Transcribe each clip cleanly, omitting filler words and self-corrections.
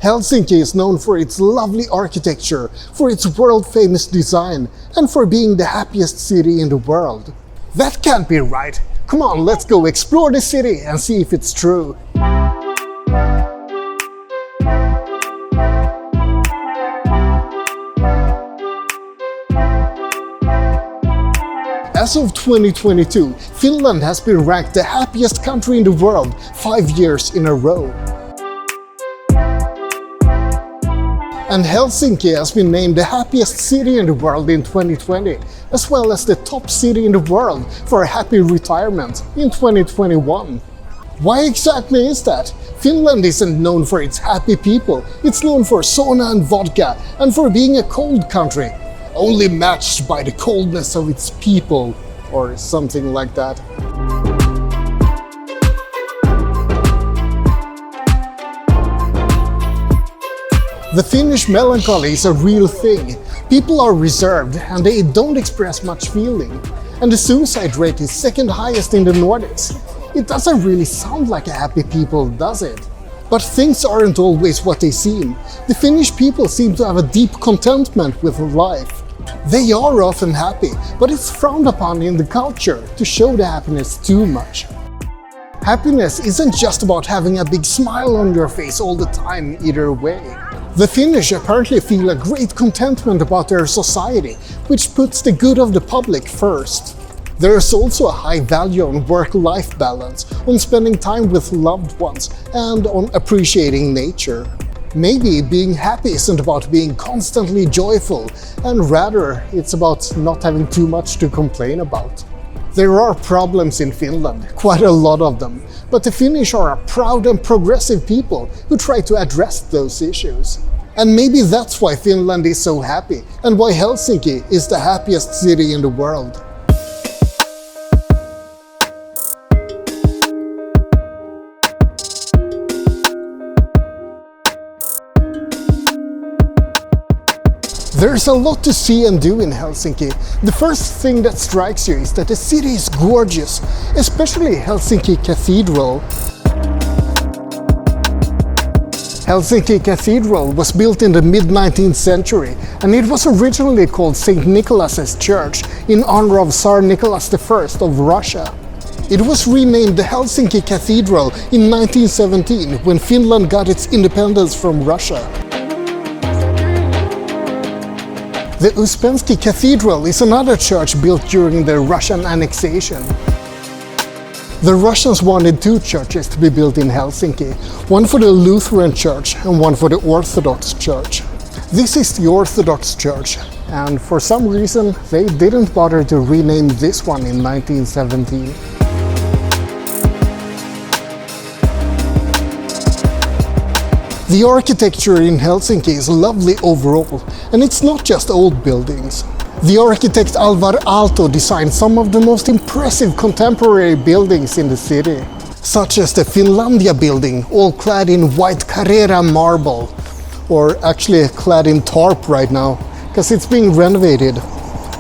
Helsinki is known for its lovely architecture, for its world-famous design, and for being the happiest city in the world. That can't be right. Come on, let's go explore the city and see if it's true. As of 2022, Finland has been ranked the happiest country in the world 5 years in a row. And Helsinki has been named the happiest city in the world in 2020, as well as the top city in the world for a happy retirement in 2021. Why exactly is that? Finland isn't known for its happy people, it's known for sauna and vodka, and for being a cold country, only matched by the coldness of its people, or something like that. The Finnish melancholy is a real thing. People are reserved and they don't express much feeling. And the suicide rate is second highest in the Nordics. It doesn't really sound like a happy people, does it? But things aren't always what they seem. The Finnish people seem to have a deep contentment with life. They are often happy, but it's frowned upon in the culture to show the happiness too much. Happiness isn't just about having a big smile on your face all the time either way. The Finnish apparently feel a great contentment about their society, which puts the good of the public first. There is also a high value on work-life balance, on spending time with loved ones, and on appreciating nature. Maybe being happy isn't about being constantly joyful, and rather it's about not having too much to complain about. There are problems in Finland, quite a lot of them, but the Finnish are a proud and progressive people who try to address those issues. And maybe that's why Finland is so happy, and why Helsinki is the happiest city in the world. There's a lot to see and do in Helsinki. The first thing that strikes you is that the city is gorgeous, especially Helsinki Cathedral. Helsinki Cathedral was built in the mid-19th century, and it was originally called St. Nicholas's Church in honor of Tsar Nicholas I of Russia. It was renamed the Helsinki Cathedral in 1917 when Finland got its independence from Russia. The Uspenski Cathedral is another church built during the Russian annexation. The Russians wanted two churches to be built in Helsinki, one for the Lutheran Church and one for the Orthodox Church. This is the Orthodox Church, and for some reason they didn't bother to rename this one in 1917. The architecture in Helsinki is lovely overall, and it's not just old buildings. The architect Alvar Aalto designed some of the most impressive contemporary buildings in the city, such as the Finalandia building, all clad in white Carrera marble, or actually clad in tarp right now, because it's being renovated.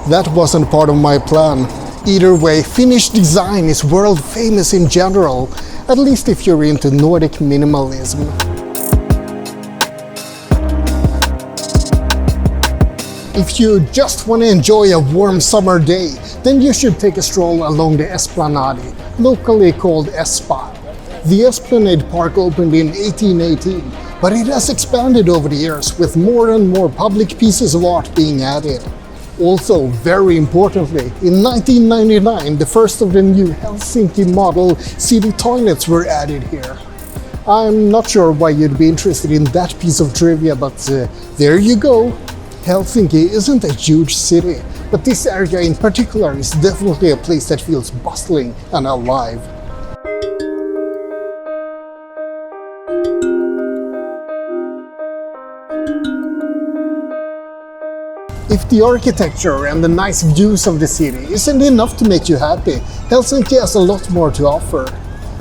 That wasn't part of my plan. Either way, Finnish design is world famous in general, at least if you're into Nordic minimalism. If you just want to enjoy a warm summer day, then you should take a stroll along the Esplanadi, locally called Espa. The Esplanade Park opened in 1818, but it has expanded over the years with more and more public pieces of art being added. Also, very importantly, in 1999, the first of the new Helsinki model city toilets were added here. I'm not sure why you'd be interested in that piece of trivia, but there you go. Helsinki isn't a huge city, but this area in particular is definitely a place that feels bustling and alive. If the architecture and the nice views of the city isn't enough to make you happy, Helsinki has a lot more to offer.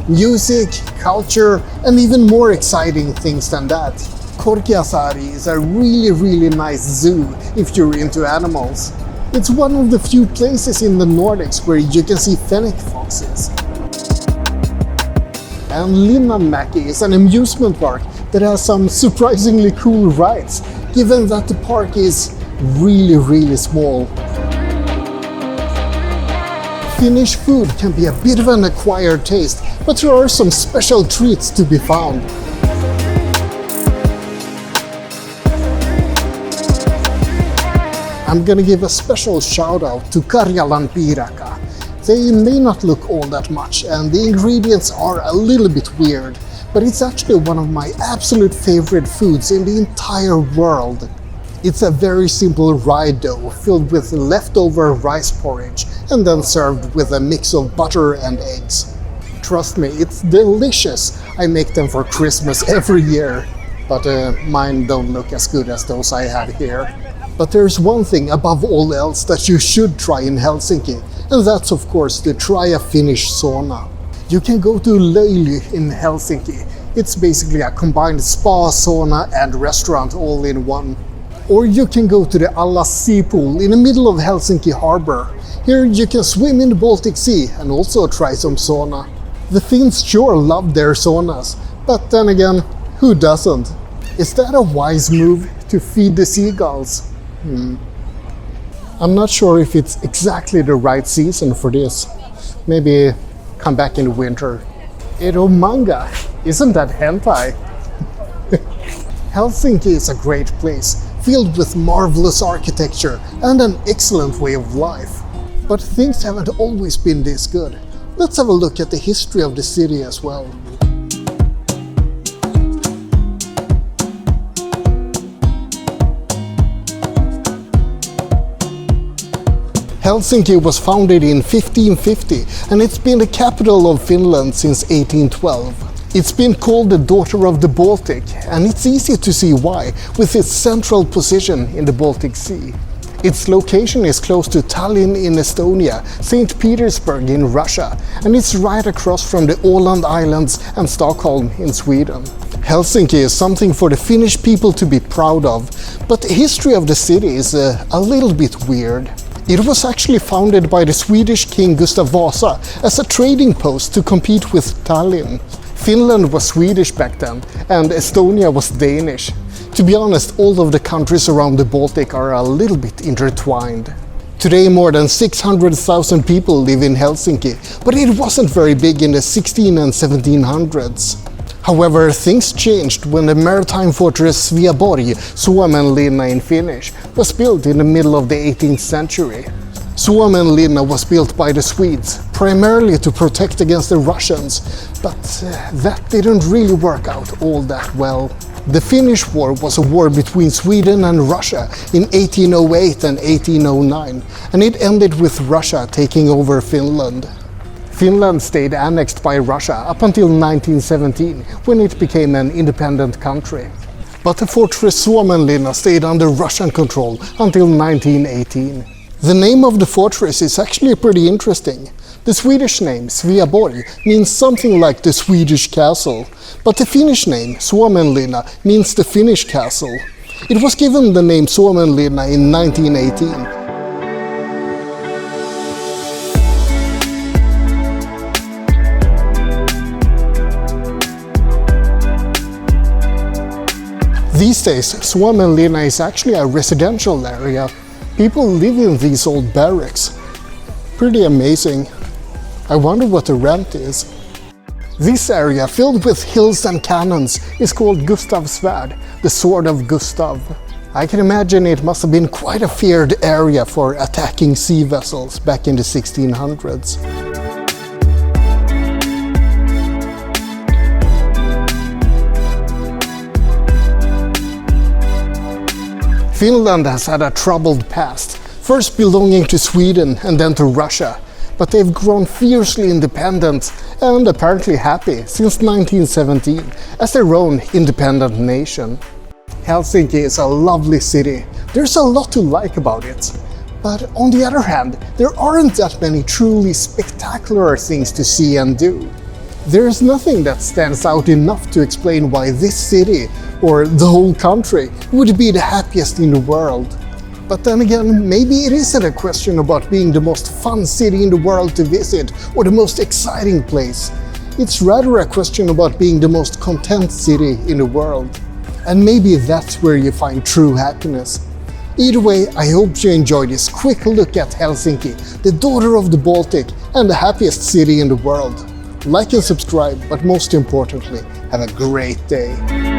Music, culture, and even more exciting things than that. Korkeasaari is a really nice zoo if you're into animals. It's one of the few places in the Nordics where you can see fennec foxes. And Linnanmäki is an amusement park that has some surprisingly cool rides, given that the park is really small. Finnish food can be a bit of an acquired taste, but there are some special treats to be found. I'm gonna give a special shout out to Karjalan piirakka. They may not look all that much and the ingredients are a little bit weird, but it's actually one of my absolute favorite foods in the entire world. It's a very simple rye dough filled with leftover rice porridge and then served with a mix of butter and eggs. Trust me, it's delicious. I make them for Christmas every year, but mine don't look as good as those I have here. But there's one thing above all else that you should try in Helsinki, and that's of course to try a Finnish sauna. You can go to Löily in Helsinki. It's basically a combined spa, sauna and restaurant all in one. Or you can go to the Allas Sea Pool in the middle of Helsinki harbor. Here you can swim in the Baltic Sea and also try some sauna. The Finns sure love their saunas, but then again, who doesn't? Is that a wise move to feed the seagulls? I'm not sure if it's exactly the right season for this. Maybe come back in winter. Ero manga, isn't that hentai? Helsinki is a great place, filled with marvelous architecture and an excellent way of life. But things haven't always been this good. Let's have a look at the history of the city as well. Helsinki was founded in 1550 and it's been the capital of Finland since 1812. It's been called the daughter of the Baltic, and it's easy to see why, with its central position in the Baltic Sea. Its location is close to Tallinn in Estonia, St. Petersburg in Russia, and it's right across from the Åland Islands and Stockholm in Sweden. Helsinki is something for the Finnish people to be proud of, but the history of the city is a little bit weird. It was actually founded by the Swedish king Gustav Vasa as a trading post to compete with Tallinn. Finland was Swedish back then, and Estonia was Danish. To be honest, all of the countries around the Baltic are a little bit intertwined. Today more than 600,000 people live in Helsinki, but it wasn't very big in the 16 and 1700s. However, things changed when the maritime fortress Vagabond, Suomenlinna in Finnish, was built in the middle of the 18th century. Suomenlinna was built by the Swedes, primarily to protect against the Russians, but that didn't really work out all that well. The Finnish War was a war between Sweden and Russia in 1808 and 1809, and it ended with Russia taking over Finland. Finland stayed annexed by Russia up until 1917, when it became an independent country. But the fortress Suomenlinna stayed under Russian control until 1918. The name of the fortress is actually pretty interesting. The Swedish name Sveaborg means something like the Swedish castle, but the Finnish name Suomenlinna means the Finnish castle. It was given the name Suomenlinna in 1918. These days, Suomenlinna is actually a residential area. People live in these old barracks. Pretty amazing. I wonder what the rent is. This area, filled with hills and cannons, is called Gustavs Svärd, the sword of Gustav. I can imagine it must have been quite a feared area for attacking sea vessels back in the 1600s. Finland has had a troubled past, first belonging to Sweden and then to Russia, but they've grown fiercely independent and apparently happy since 1917 as their own independent nation. Helsinki is a lovely city. There's a lot to like about it. But on the other hand, there aren't that many truly spectacular things to see and do. There's nothing that stands out enough to explain why this city, or the whole country, would be the happiest in the world. But then again, maybe it isn't a question about being the most fun city in the world to visit or the most exciting place. It's rather a question about being the most content city in the world. And maybe that's where you find true happiness. Either way, I hope you enjoyed this quick look at Helsinki, the daughter of the Baltic and the happiest city in the world. Like and subscribe, but most importantly, have a great day.